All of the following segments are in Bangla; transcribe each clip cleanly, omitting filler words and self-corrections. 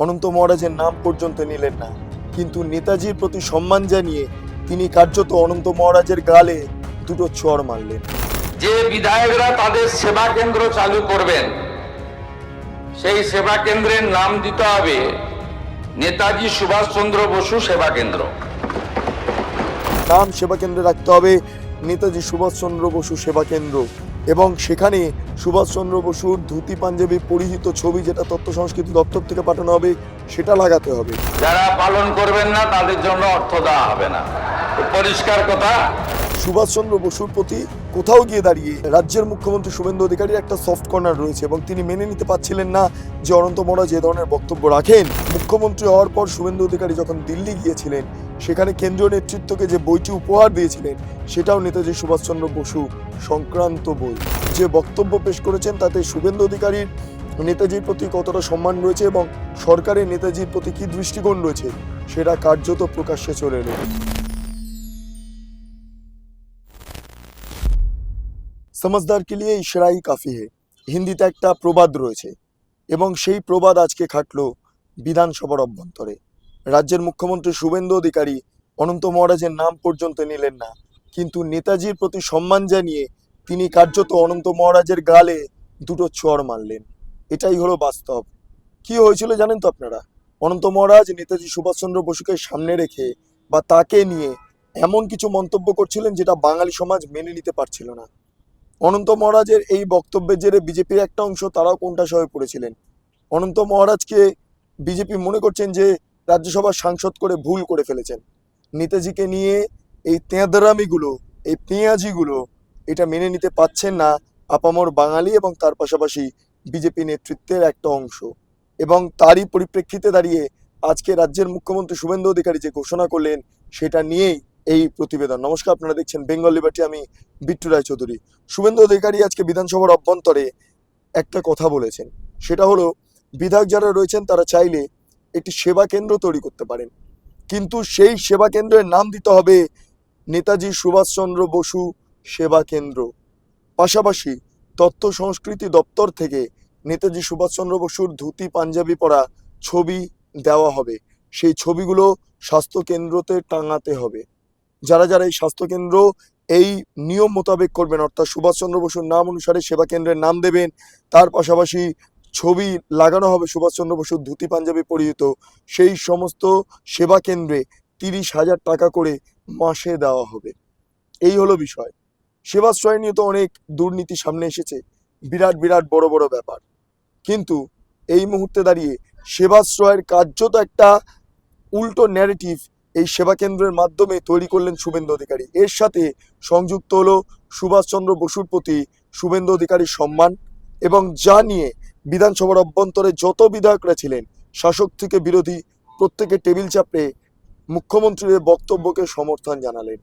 অনন্ত মহারাজের নাম পর্যন্ত নিলেন না, কিন্তু নেতাজির প্রতি সম্মান জানিয়ে তিনি কার্যত অনন্ত মহারাজের গালে দুটো চড় মারলেন। যে বিধায়করা তাদের সেবা কেন্দ্র চালু করবেন সেই সেবা কেন্দ্রের নাম দিতে হবে নেতাজি সুভাষচন্দ্র বসু সেবা কেন্দ্র। নাম সেবা কেন্দ্রে রাখতে হবে নেতাজি সুভাষচন্দ্র বসু সেবা কেন্দ্র, এবং সেখানে সুভাষচন্দ্র বসুর ধুতি পাঞ্জাবি পরিহিত ছবি, যেটা তথ্য সংস্কৃতি দপ্তর থেকে পাঠানো হবে, সেটা লাগাতে হবে। যারা পালন করবেন না তাদের জন্য অর্থ দেওয়া হবে না, পরিষ্কার কথা। সুভাষচন্দ্র বসুর প্রতি কোথাও গিয়ে দাঁড়িয়ে রাজ্যের মুখ্যমন্ত্রী শুভেন্দু অধিকারীর একটা সফট কর্নার রয়েছে, এবং তিনি মেনে নিতে পারছিলেন না যে অনন্ত মহারাজ এ ধরনের বক্তব্য রাখেন। মুখ্যমন্ত্রী হওয়ার পর শুভেন্দু অধিকারী যখন দিল্লি গিয়েছিলেন, সেখানে কেন্দ্রীয় নেতৃত্বকে যে বইটি উপহার দিয়েছিলেন সেটাও নেতাজি সুভাষচন্দ্র বসু সংক্রান্ত বই। যে বক্তব্য পেশ করেছেন তাতে শুভেন্দু অধিকারীর নেতাজির প্রতি কতটা সম্মান রয়েছে এবং সরকারের নেতাজির প্রতি কি দৃষ্টিকোণ রয়েছে সেটা কার্যত প্রকাশ্যে চলে এলো। समझदार के लिए इशारा ही काफी है, হিন্দিতে একটা প্রবাদ রয়েছে, এবং সেই প্রবাদ আজকে খাটলো বিধানসভার অভ্যন্তরে। রাজ্যের মুখ্যমন্ত্রী শুভেন্দু অধিকারী অনন্ত মহারাজের নাম পর্যন্ত নিলেন না, কিন্তু নেতাজির প্রতি সম্মান জানিয়ে তিনি কার্যত অনন্ত মহারাজের গালে দুটো চড় মারলেন। এটাই হলো বাস্তব। কি হয়েছিল জানেন তো আপনারা? অনন্ত মহারাজ নেতাজি সুভাষচন্দ্র বসুকে সামনে রেখে বা তাকে নিয়ে এমন কিছু মন্তব্য করছিলেন যেটা বাঙালি সমাজ মেনে নিতে পারছিল না। অনন্ত মহারাজের এই বক্তব্যের জেরে বিজেপির একটা অংশ তারাও কোণঠাসা হয়ে পড়েছিলেন। অনন্ত মহারাজকে বিজেপি মনে করছেন যে রাজ্যসভার সাংসদ করে ভুল করে ফেলেছেন। নেতাজিকে নিয়ে এই তেঁদরামিগুলো, এই পেঁয়াজিগুলো, এটা মেনে নিতে পারছেন না আপামর বাঙালি এবং তার পাশাপাশি বিজেপি নেতৃত্বের একটা অংশ। এবং তারই পরিপ্রেক্ষিতে দাঁড়িয়ে আজকে রাজ্যের মুখ্যমন্ত্রী শুভেন্দু অধিকারী যে ঘোষণা করলেন সেটা নিয়েই এই প্রতিবেদন। নমস্কার, আপনারা দেখছেন বেঙ্গল লিবার্টি, আমি বিট্টু রায়চৌধুরী। শুভেন্দু অধিকারী আজকে বিধানসভার অভ্যন্তরে একটা কথা বলেছেন, সেটা হলো বিধায়ক যারা রয়েছেন তারা চাইলে একটি সেবা কেন্দ্র তৈরি করতে পারেন, কিন্তু সেই সেবা কেন্দ্রের নাম দিতে হবে নেতাজি সুভাষচন্দ্র বসু সেবা কেন্দ্র। পাশাপাশি তথ্য সংস্কৃতি দপ্তর থেকে নেতাজি সুভাষচন্দ্র বসুর ধুতি পাঞ্জাবি পরা ছবি দেওয়া হবে, সেই ছবিগুলো স্বাস্থ্য কেন্দ্রতে টাঙাতে হবে। যারা যারা এই স্বাস্থ্যকেন্দ্র এই নিয়ম মোতাবেক করবেন, অর্থাৎ সুভাষচন্দ্র বসুর নাম অনুসারে সেবা কেন্দ্রের নাম দেবেন, তার পাশাপাশি ছবি লাগানো হবে সুভাষচন্দ্র বসুর ধুতি পাঞ্জাবি পরিহিত, সেই সমস্ত সেবা কেন্দ্রে 30,000 টাকা করে মাসে দেওয়া হবে। এই হলো বিষয়। সেবাশ্রয় নিয়ে তো অনেক দুর্নীতি সামনে এসেছে, বিরাট বিরাট বড় বড় ব্যাপার, কিন্তু এই মুহূর্তে দাঁড়িয়ে সেবাশ্রয়ের কার্যত একটা উল্টো ন্যারেটিভ এই সেবা কেন্দ্রের মাধ্যমে তৈরি করলেন শুভেন্দু অধিকারী। এর সাথে সংযুক্ত হলো সুভাষচন্দ্র বসুর প্রতি শুভেন্দু অধিকারীর সম্মান, এবং যা নিয়ে বিধানসভার অভ্যন্তরে যত বিধায়করা ছিলেন, শাসক থেকে বিরোধী, প্রত্যেকে টেবিল চাপড়ে মুখ্যমন্ত্রীর বক্তব্যকে সমর্থন জানালেন।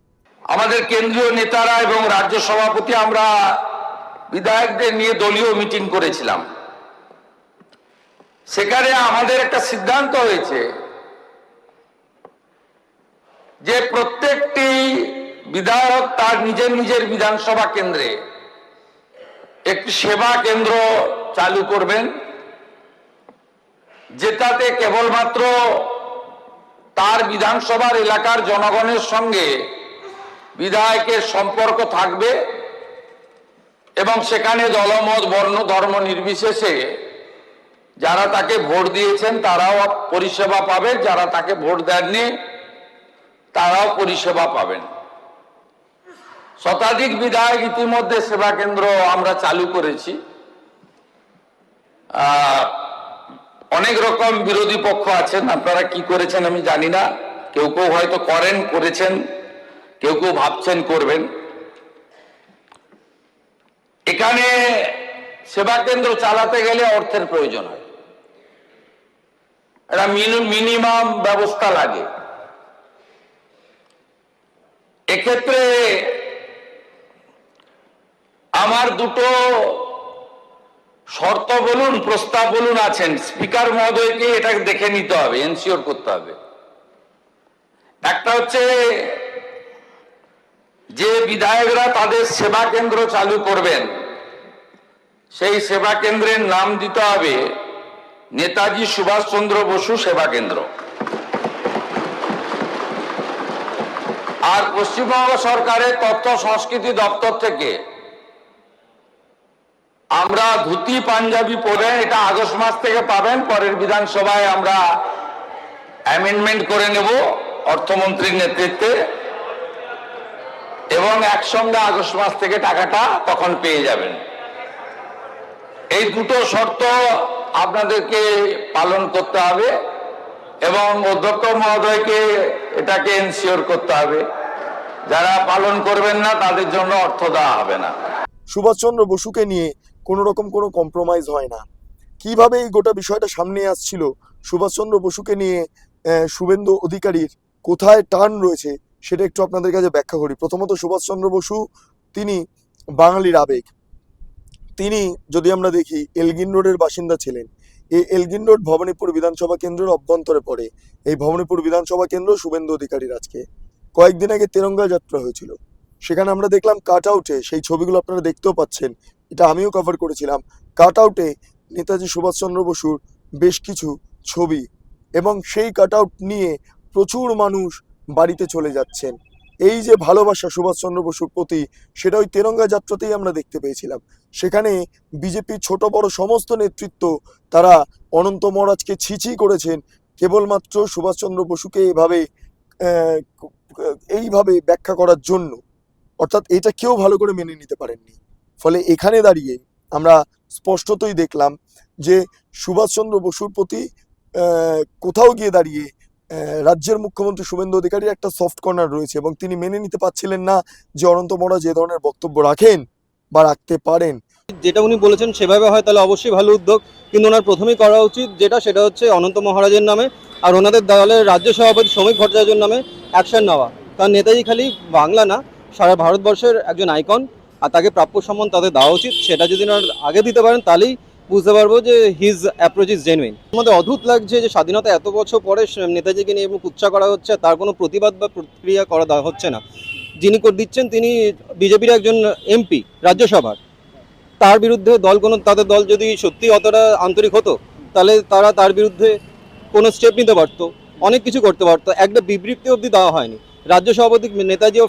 আমাদের কেন্দ্রীয় নেতারা এবং রাজ্য সভাপতি আমরা বিধায়কদের নিয়ে দলীয় মিটিং করেছিলাম। সেখানে আমাদের একটা সিদ্ধান্ত হয়েছে যে প্রত্যেকটি বিধায়ক তার নিজের নিজের বিধানসভা কেন্দ্রে একটি সেবা কেন্দ্র চালু করবেন, যেটাতে কেবলমাত্র তার বিধানসভার এলাকার জনগণের সঙ্গে বিধায়কের সম্পর্ক থাকবে, এবং সেখানে দলমত বর্ণ ধর্ম নির্বিশেষে যারা তাকে ভোট দিয়েছেন তারাও পরিষেবা পাবে, যারা তাকে ভোট দেননি তারাও পরিষেবা পাবেন। শতাধিক বিধায়ক ইতিমধ্যে সেবা কেন্দ্র আমরা চালু করেছি। অনেক রকম বিরোধী পক্ষ আছেন, আপনারা কি করেছেন আমি জানি না, কেউ কেউ হয়তো করেছেন, কেউ কেউ ভাবছেন করবেন। এখানে সেবা কেন্দ্র চালাতে গেলে অর্থের প্রয়োজন হয়, একটা মিনিমাম ব্যবস্থা লাগে। এক্ষেত্রে আমার দুটো শর্ত বলুন, প্রস্তাব বলুন আছেন, স্পিকার মহোদয়কে এটা দেখে নিতে হবে, এনশিওর করতে হবে। একটা হচ্ছে যে বিধায়করা তাদের সেবা কেন্দ্র চালু করবেন সেই সেবা কেন্দ্রের নাম দিতে হবে নেতাজি সুভাষচন্দ্র বসু সেবা কেন্দ্র। আর পশ্চিমবঙ্গ সরকারের তথ্য সংস্কৃতি দপ্তর থেকে আমরা ধুতি পাঞ্জাবি পরে, এটা আগস্ট মাস থেকে পাবেন, পরের বিধানসভায় আমরা অ্যামেন্ডমেন্ট করে নেব অর্থমন্ত্রীর নেতৃত্বে, এবং একসঙ্গে আগস্ট মাস থেকে টাকাটা তখন পেয়ে যাবেন। এই দুটো শর্ত আপনাদেরকে পালন করতে হবে এবং অধ্যক্ষ মহোদয়কে এটাকে এনশিওর করতে হবে। যারা পালন করবেন না তাদের জন্য অর্থ দেওয়া হবে না। সুভাষচন্দ্র বসুকে নিয়ে কোনো রকম কোনো কম্প্রোমাইজ হয় না। কিভাবে এই গোটা বিষয়টা সামনে আসছিল, সুভাষচন্দ্র বসুকে নিয়ে শুভেন্দু অধিকারীর কোথায় টার্ন রয়েছে, সেটা একটু আপনাদের কাছে ব্যাখ্যা করি। প্রথমত, সুভাষচন্দ্র বসু তিনি বাঙালির আবেগ। তিনি, যদি আমরা দেখি, এলগিন রোডের বাসিন্দা ছিলেন। এই এলগিন রোড ভবানীপুর বিধানসভা কেন্দ্রের অভ্যন্তরে পড়ে। এই ভবানীপুর বিধানসভা কেন্দ্র শুভেন্দু অধিকারীর। আজকে কয়েকদিন আগে তেরঙ্গা যাত্রা হয়েছিল, সেখানে আমরা দেখলাম কাট আউটে, সেই ছবিগুলো আপনারা দেখতেও পাচ্ছেন, এটা আমিও কভার করেছিলাম, কাট আউটে নেতাজি সুভাষচন্দ্র বসুর বেশ কিছু ছবি, এবং সেই কাট আউট নিয়ে প্রচুর মানুষ বাড়িতে চলে যাচ্ছেন। এই যে ভালোবাসা সুভাষচন্দ্র বসুর প্রতি, সেটা ওই তেরঙ্গা যাত্রাতেই আমরা দেখতে পেয়েছিলাম। সেখানে বিজেপির ছোট বড় সমস্ত নেতৃত্ব তারা অনন্ত মহারাজকে ছিছি করেছেন কেবলমাত্র সুভাষচন্দ্র বসুকে এইভাবে ব্যাখ্যা করার জন্য। অর্থাৎ এটা কেউ ভালো করে মেনে নিতে পারেননি। ফলে এখানে দাঁড়িয়ে আমরা স্পষ্টতই দেখলাম যে সুভাষচন্দ্র বসুর প্রতি কোথাও গিয়ে দাঁড়িয়ে রাজ্যের মুখ্যমন্ত্রী শুভেন্দু অধিকারীর একটা সফট কর্নার রয়েছে, এবং তিনি মেনে নিতে পারছিলেন না যে অনন্ত মহারাজ যে ধরনের বক্তব্য রাখেন বা রাখতে পারেন। যেটা উনি বলেছেন সেভাবে হয় তাহলে অবশ্যই ভালো উদ্যোগ, কিন্তু ওনার প্রথমেই করা উচিত সেটা হচ্ছে অনন্ত মহারাজের নামে আর ওনাদের দলের রাজ্য সভাপতি শ্রমিক ভট্টাচার্যের নামে অ্যাকশন নেওয়া। কারণ নেতাজি খালি বাংলা না, সারা ভারতবর্ষের একজন আইকন, আর তাকে প্রাপ্য সম্মান তাদের দেওয়া উচিত। সেটা যদি ওনারা আগে দিতে পারেন তাহলেই বুঝতে পারবো যে হিজ অ্যাপ্রোচ ইজ জেনুইন। আমাদের অদ্ভুত লাগছে যে স্বাধীনতা এত বছর পরে নেতাজিকে নিয়ে উৎসাহ করা হচ্ছে, তার কোনো প্রতিবাদ বা প্রতিক্রিয়া করা হচ্ছে না। যিনি দিচ্ছেন তিনি বিজেপির একজন এমপি রাজ্যসভার, তার বিরুদ্ধে তাদের দল যদি সত্যি অতটা আন্তরিক হতো তাহলে তারা তার বিরুদ্ধে কোনো স্টেপ নিতে পারতো, অনেক কিছু করতে পারতো। একটা বিবৃতি অবধি দেওয়া হয়নি। রাজ্য সভাপতি নেতাজিও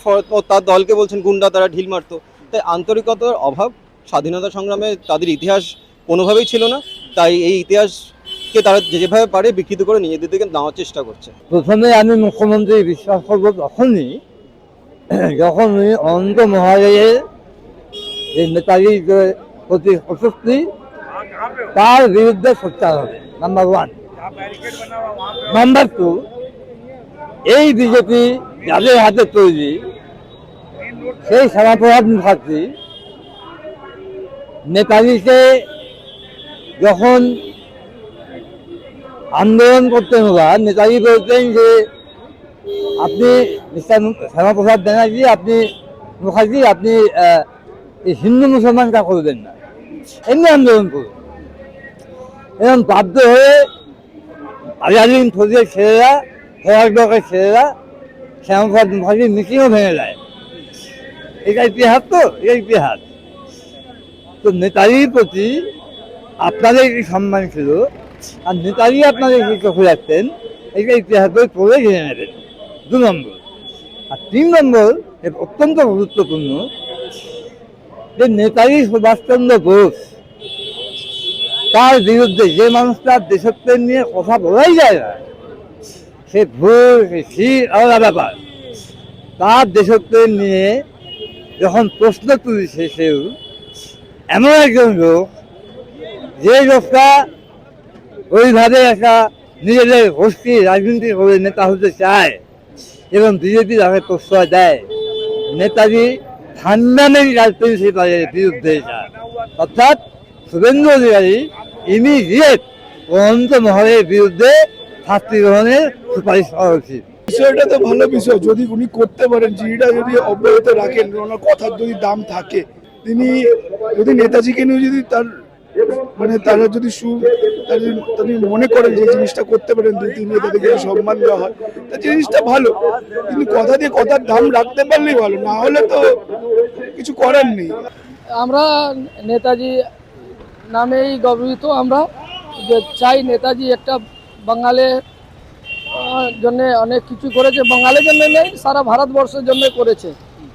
তার দলকে বলছেন গুন্ডা, তারা ঢিল মারতো। তাই আন্তরিকতার অভাব, স্বাধীনতা সংগ্রামে তাদের ইতিহাস কোনোভাবেই ছিল না। তাই এই ইতিহাসকে তারা যেভাবে পারে বিকৃত করে নিজেদের দিকে নেওয়ার চেষ্টা করছে। প্রথমে আমি মুখ্যমন্ত্রী বিশ্বাস করবো তখনই যখন উনি অনন্ত মহারাজের এই নেতাজির প্রতি অস্বস্তি, তার বিরুদ্ধে সোচ্চার হবে, নাম্বার ওয়ান। নাম্বার টু, এই বিজেপি যাদের হাতে তৈরি, সেই শ্যামাপ্রসাদ মুখার্জি নেতাজিকে যখন আন্দোলন করতেন, ওরা নেতাজি বলতেন যে আপনি মিস্টার শ্যামাপ্রসাদ ব্যানার্জি, আপনি মুখার্জি, আপনি হিন্দু মুসলমানটা করবেন না, এমনি আন্দোলন করুন। এবং বাধ্য হয়ে আজাদিন ফৌজের ছেলেরা, ফরাক ব্লকের ছেলেরা শ্যামাপ্রসাদ মুখার্জির মিটিংও ভেঙে দেয়। এটা ইতিহাস, তো এটা ইতিহাস। তো নেতাজির প্রতি আপনাদের কি সম্মান ছিল, আর নেতাজি আপনাদের কি চোখে রাখতেন, এটা ইতিহাস বই পড়ে জেনে নেবেন। 2 নম্বর। আর 3 নম্বর, অত্যন্ত গুরুত্বপূর্ণ, যে নেতাজি সুভাষচন্দ্র বোস, তার বিরুদ্ধে যে মানুষটা দেশপ্রেম নিয়ে কথা বলাই যায় না, সে ভুল আলাদা ব্যাপার, তার দেশপ্রেম নিয়ে যখন প্রশ্ন তুলছে, সেও এমন একজন লোক, যে লোকটা ওইভাবে একটা নিজেদের গোষ্ঠী রাজনীতি করে নেতা হতে চায় এবং বিজেপি তাকে প্রশ্রয় দেয়। নেতাজি ঠান্ডামের রাজনীতির বিরুদ্ধে যায়। অর্থাৎ শুভেন্দু অধিকারী ইমিডিয়েট অনন্ত মহারাজের বিরুদ্ধে শাস্তি গ্রহণের সুপারিশ করা উচিত। বিষয়টা তো ভালো বিষয়, যদি উনি করতে পারেন, জিডিটা যদি অব্যাহত রাখেন, ওনার কথার যদি দাম থাকে, তিনি যদি নেতাজিকে নিয়ে যদি তার তারা যদি তিনি মনে করেন যে জিনিসটা করতে পারেন, 2-3 নেতাদেরকে যদি সম্মান দেওয়া হয়, তা জিনিসটা ভালো। কিন্তু কথা দিয়ে কথার দাম রাখতে পারলেই ভালো, না হলে তো কিছু করার নেই। আমরা নেতাজি নামেই গর্বিত আমরা, যে চাই নেতাজি একটা বাঙালির জন্য অনেক কিছু করেছে, বাঙালির জন্য নেই সারা ভারতবর্ষের জন্য করেছে।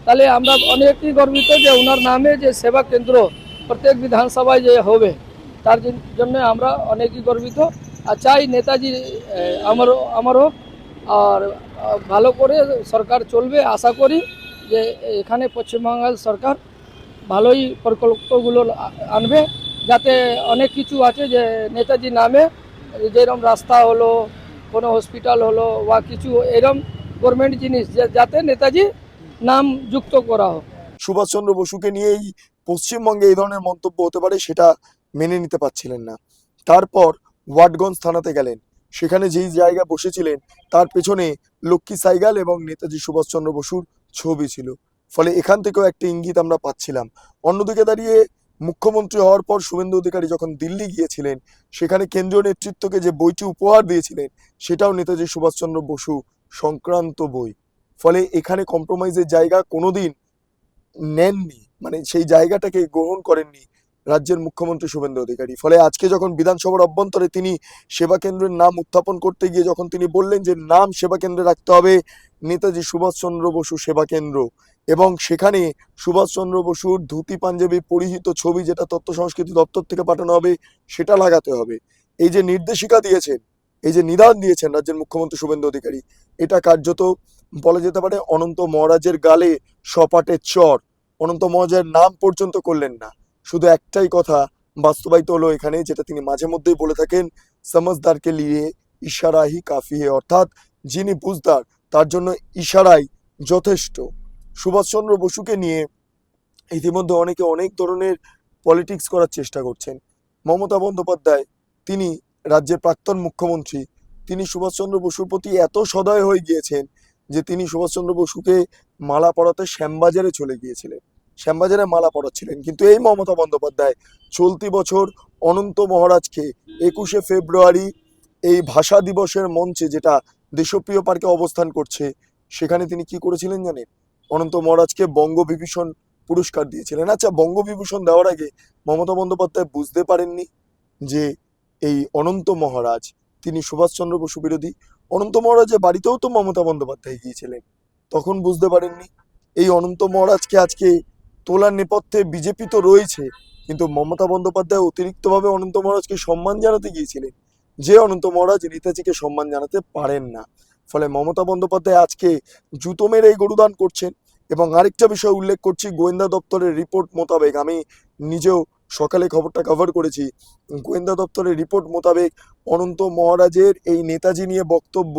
তাহলে আমরা অনেকই গর্বিত যে ওনার নামে যে সেবা কেন্দ্র প্রত্যেক বিধানসভায় যে হবে, তার জন্য আমরা অনেকই গর্বিত। আর চাই নেতাজি আমারও আর ভালো করে সরকার চলবে। আশা করি যে এখানে পশ্চিমবাংলার সরকার ভালোই প্রকল্পগুলো আনবে, যাতে অনেক কিছু আছে যে নেতাজি নামে যেরকম রাস্তা হলো, কোনো হসপিটাল হলো বা কিছু এরকম গভর্নমেন্ট জিনিস যাতে নেতাজি নাম যুক্ত করা হোক। সুভাষচন্দ্র বসুকে নিয়েই পশ্চিমবঙ্গে এই ধরনের মন্তব্য হতে পারে সেটা মেনে নিতে পারছিলেন না। তারপর ওয়াটগঞ্জ থানাতে গেলেন, সেখানে যেই জায়গা বসেছিলেন তার পেছনে লক্ষ্মী সাইগাল এবং নেতাজি সুভাষচন্দ্র বসুর ছবি ছিল। ফলে এখান থেকেও একটা ইঙ্গিত আমরা পাচ্ছিলাম। অন্যদিকে দাঁড়িয়ে মুখ্যমন্ত্রী হওয়ার পর শুভেন্দু অধিকারী যখন দিল্লি গিয়েছিলেন, সেখানে কেন্দ্রীয় নেতৃত্বকে যে বইটি উপহার দিয়েছিলেন সেটাও নেতাজি সুভাষচন্দ্র বসু সংক্রান্ত বই। ফলে এখানে কম্প্রোমাইজের জায়গা কোনোদিন নেননি, মানে সেই জায়গাটাকে গ্রহণ করেননি রাজ্যের মুখ্যমন্ত্রী শুভেন্দু অধিকারী। ফলে আজকে যখন বিধানসভার অভ্যন্তরে তিনি সেবা কেন্দ্রের নাম উত্থাপন করতে গিয়ে যখন তিনি বললেন যে নাম সেবা কেন্দ্রে রাখতে হবে নেতাজি সুভাষচন্দ্র বসু সেবা কেন্দ্র, এবং সেখানে সুভাষচন্দ্র বসুর ধুতি পাঞ্জাবি পরিহিত ছবি যেটা তথ্য সংস্কৃতি দপ্তর থেকে পাঠানো হবে সেটা লাগাতে হবে, এই যে নির্দেশিকা দিয়েছেন, এই যে নিদান দিয়েছেন রাজ্যের মুখ্যমন্ত্রী শুভেন্দু অধিকারী, এটা কার্যত বলা যেতে পারে অনন্ত মহারাজের গালে সপাটের চর। অনন্ত মহারাজের নাম পর্যন্ত করলেন না, শুধু একটাই কথা বাস্তবায়িত হলো এখানে, যেটা তিনি মাঝে মধ্যেই বলে থাকেন, সমঝদারকে লিয়ে ইশারা হি কাফি হে, অর্থাৎ যিনি বুঝদার তার জন্য ইশারাই যথেষ্ট। সুভাষচন্দ্র বসুকে নিয়ে ইতিমধ্যে অনেকে অনেক ধরনের পলিটিক্স করার চেষ্টা করছেন। মমতা বন্দ্যোপাধ্যায়, তিনি রাজ্যের প্রাক্তন মুখ্যমন্ত্রী, তিনি সুভাষচন্দ্র বসুর প্রতি এত সদয় হয়ে গিয়েছেন যে তিনি সুভাষচন্দ্র বসুকে মালা পরাতে শ্যামবাজারে চলে গিয়েছিলেন, শ্যামবাজারে মালা পরাচ্ছিলেন। কিন্তু এই মমতা বন্দ্যোপাধ্যায় চলতি বছর অনন্ত মহারাজকে 21শে ফেব্রুয়ারি এই ভাষা দিবসের মঞ্চে, যেটা দেশপ্রিয় পার্কে অবস্থান করছে, সেখানে তিনি কি করেছিলেন জানেন? অনন্ত মহারাজকে বঙ্গবিভূষণ পুরস্কার দিয়েছিলেন। আচ্ছা, বঙ্গবিভূষণ দেওয়ার আগে মমতা বন্দ্যোপাধ্যায় বুঝতে পারেননি যে এই অনন্ত মহারাজ তিনি সুভাষচন্দ্র বসু বিরোধী? অনন্ত মহারাজের বাড়িতেও তো মমতা বন্দ্যোপাধ্যায় গিয়েছিলেন, তখন বুঝতে পারেননি? এই অনন্ত মহারাজকে আজকে তোলার নেপথ্যে বিজেপি তো রয়েছে, কিন্তু মমতা বন্দ্যোপাধ্যায় অতিরিক্তভাবে অনন্ত মহারাজকে সম্মান জানাতে গিয়েছিলেন, যে অনন্ত মহারাজ নেতাজিকে সম্মান জানাতে পারেন না। ফলে মমতা বন্দ্যোপাধ্যায় আজকে জুতো মেরে এই গরুদান করছেন। এবং আরেকটা বিষয় উল্লেখ করছি, গোয়েন্দা দপ্তরের রিপোর্ট মোতাবেক, আমি নিজেও সকালে খবরটা কভার করেছি, গোয়েন্দা দপ্তরের রিপোর্ট মোতাবেক অনন্ত মহারাজের এই নেতাজি নিয়ে বক্তব্য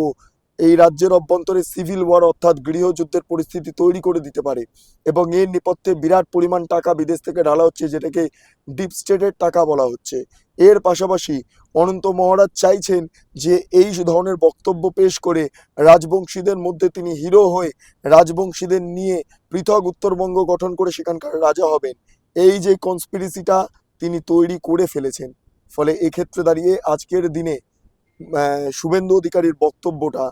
এই রাজ্যের অভ্যন্তরে সিভিল ওয়ার অর্থাৎ গৃহযুদ্ধের পরিস্থিতি তৈরি করে দিতে পারে, এবং এর নেপথ্যে বিরাট পরিমাণ টাকা বিদেশ থেকে ঢালা হচ্ছে, যেটাকে ডিপ স্টেটের টাকা বলা হচ্ছে। এর পাশাপাশি অনন্ত মহারাজ চাইছেন যে এই ধরনের বক্তব্য পেশ করে রাজবংশীদের মধ্যে তিনি হিরো হয়ে রাজবংশীদের নিয়ে পৃথক উত্তরবঙ্গ গঠন করে সেখানকার রাজা হবেন, এই যে কনস্পিরেসিটা তিনি তৈরি করে ফেলেছেন। ফলে এক্ষেত্রে দাঁড়িয়ে আজকের দিনে শুভেন্দু অধিকারীর বক্তব্যটা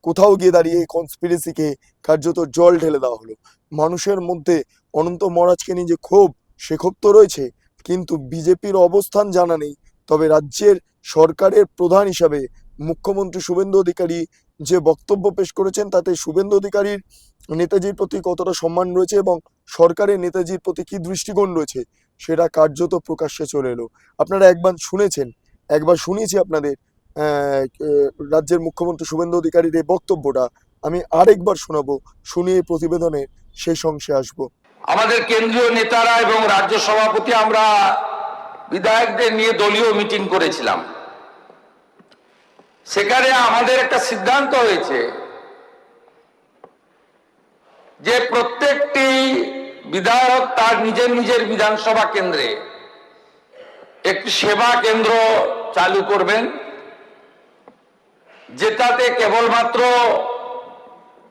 কোথাও গিয়ে দাঁড়িয়ে এই কনস্পিরেসিকে কার্যত জল ঢেলে দেওয়া হলো। মানুষের মধ্যে অনন্ত মহারাজকে নিয়ে যে ক্ষোভ, সে ক্ষোভ তো রয়েছে, কিন্তু বিজেপির অবস্থান জানা নেই। তবে রাজ্যের সরকারের প্রধান হিসাবে মুখ্যমন্ত্রী শুভেন্দু অধিকারী যে বক্তব্য পেশ করেছেন, তাতে শুভেন্দু অধিকারীর নেতাজির প্রতি কতটা সম্মান রয়েছে এবং সরকারের নেতাজির প্রতি কি দৃষ্টিকোণ রয়েছে, সেটা কার্যত প্রকাশ্যে চলে এলো। আপনারা একবার শুনেছেন, একবার শুনিয়েছি আপনাদের রাজ্যের মুখ্যমন্ত্রী শুভেন্দু অধিকারীর এই বক্তব্যটা, আমি আরেকবার শোনাবো, শুনিয়ে প্রতিবেদনের শেষ অংশে আসবো। আমাদের কেন্দ্রীয় নেতারা এবং রাজ্য সভাপতি আমরা বিধায়কদের নিয়ে দলীয় মিটিং করেছিলাম। সেখানে আমাদের একটা সিদ্ধান্ত হয়েছে যে প্রত্যেকটি বিধায়ক তার নিজের নিজের বিধানসভা কেন্দ্রে একটি সেবা কেন্দ্র চালু করবেন, যেটাতে কেবলমাত্র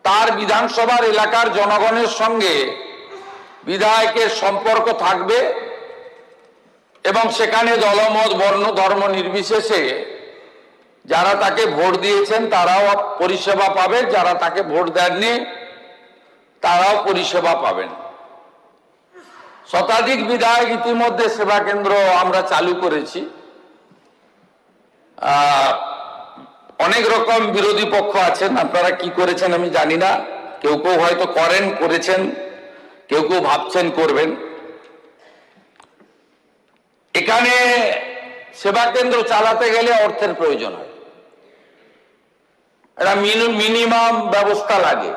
তার বিধানসভার এলাকার জনগণের সঙ্গে বিধায়কের সম্পর্ক থাকবে এবং সেখানে দলমত বর্ণ ধর্ম নির্বিশেষে যারা তাকে ভোট দিয়েছেন তারাও পরিষেবা পাবে, যারা তাকে ভোট দেননি তারাও পরিষেবা পাবেন। শতাধিক বিধায়ক ইতিমধ্যে সেবা কেন্দ্র আমরা চালু করেছি অনেক রকম বিরোধী পক্ষ আছেন, আপনারা কি করেছেন আমি জানি না, কেউ কেউ হয়তো করেছেন, কেউ কেউ ভাবছেন করবেন। এখানে সেবা কেন্দ্র চালাতে গেলে অর্থের প্রয়োজন হয়, একটা মিনিমাম ব্যবস্থা লাগে।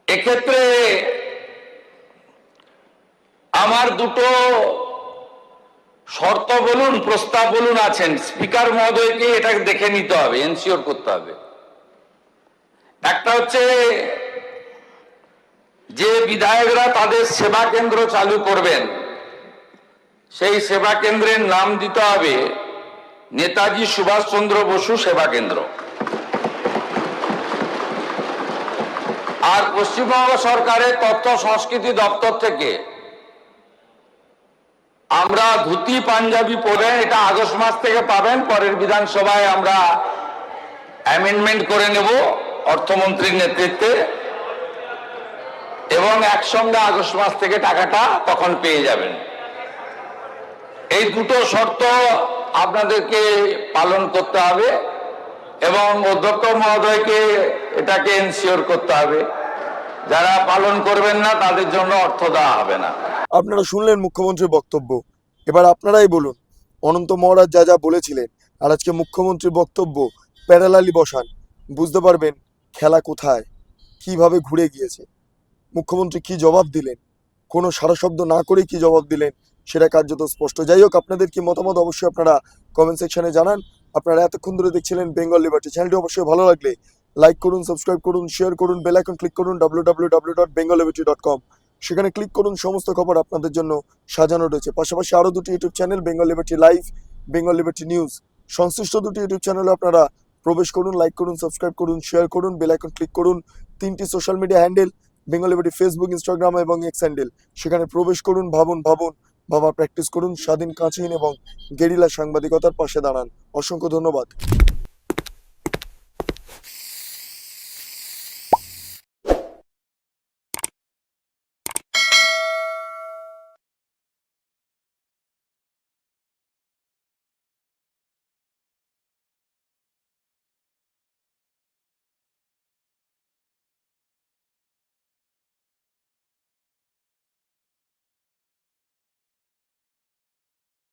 এক্ষেত্রে আমার দুটো শর্ত বলুন, প্রস্তাব বলুন আছেন, স্পিকার মহোদয়কে এটা দেখে নিতে হবে, এনশিওর করতে হবে। একটা হচ্ছে যে বিধায়করা তাদের সেবা কেন্দ্র চালু করবেন, সেই সেবা কেন্দ্রের নাম দিতে হবে নেতাজি সুভাষচন্দ্র বসু সেবা কেন্দ্র। আর পশ্চিমবঙ্গ সরকারের তথ্য সংস্কৃতি দপ্তর থেকে আমরা ধুতি পাঞ্জাবি পরে, এটা আগস্ট মাস থেকে পাবেন, পরের বিধানসভায় আমরা অ্যামেন্ডমেন্ট করে নেব অর্থমন্ত্রীর নেতৃত্বে, এবং একসঙ্গে আগস্ট মাস থেকে টাকাটা তখন পেয়ে যাবেন। এই দুটো শর্ত আপনাদেরকে পালন করতে হবে এবং অধ্যক্ষ মহোদয়কে এটাকে এনশিওর করতে হবে। যারা পালন করবেন না তাদের জন্য অর্থ দেওয়া হবে না। আপনারা শুনলেন মুখ্যমন্ত্রীর বক্তব্য। এবার আপনারাই বলুন, অনন্ত মহারাজ যা যা বলেছিলেন আর আজকে মুখ্যমন্ত্রীর বক্তব্য প্যারালালি বসান, বুঝতে পারবেন খেলা কোথায়, কিভাবে ঘুরে গিয়েছে। মুখ্যমন্ত্রী কি জবাব দিলেন, কোনো সারা শব্দ না করেই কি জবাব দিলেন, সেটা কার্যত স্পষ্ট। যাই হোক, আপনাদের কি মতামত অবশ্যই আপনারা কমেন্ট সেকশনে জানান। আপনারা এতক্ষণ ধরে দেখছিলেন বেঙ্গল লিবার্টি। চ্যানেলটি অবশ্যই ভালো লাগলে লাইক করুন, সাবস্ক্রাইব করুন, শেয়ার করুন, বেল আইকন ক্লিক করুন www.bengalliberty.com। সেখানে ক্লিক করুন, সমস্ত খবর আপনাদের জন্য সাজানো রয়েছে। পাশাপাশি আরও দুটি YouTube channel, Bengal liberty live, Bengal liberty news, সংশ্লিষ্ট দুটি ইউটিউব চ্যানেলে আপনারা প্রবেশ করুন, লাইক করুন, সাবস্ক্রাইব করুন, শেয়ার করুন, বেল আইকন ক্লিক করুন। তিনটি social media handle, Bengal liberty Facebook, Instagram এবং এক্স হ্যান্ডেল, সেখানে প্রবেশ করুন, ভাবা প্র্যাকটিস করুন, স্বাধীন, কাঁচিহীন এবং গেরিলা সাংবাদিকতার পাশে দাঁড়ান। অসংখ্য ধন্যবাদ।